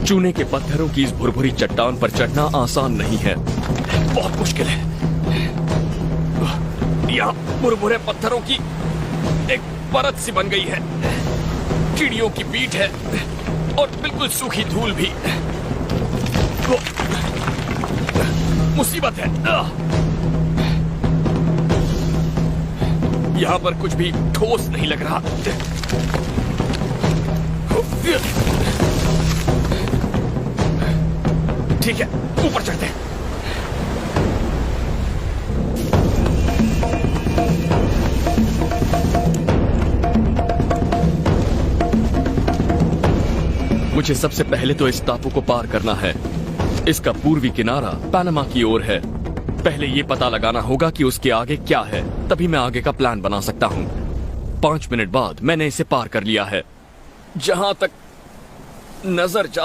चूने के पत्थरों की इस भुरभुरी चट्टान पर चढ़ना आसान नहीं है, बहुत मुश्किल है। यहाँ भुरभुरे पत्थरों की एक परत सी बन गई है, चिड़ियों की पीठ है और बिल्कुल सूखी धूल भी। मुसीबत है। यहाँ पर कुछ भी ठोस नहीं लग रहा। ठीक है, ऊपर चढ़ते हैं। मुझे सबसे पहले तो इस टापू को पार करना है। इसका पूर्वी किनारा पनामा की ओर है। पहले ये पता लगाना होगा कि उसके आगे क्या है, तभी मैं आगे का प्लान बना सकता हूँ। 5 मिनट बाद मैंने इसे पार कर लिया है। जहां तक नजर जा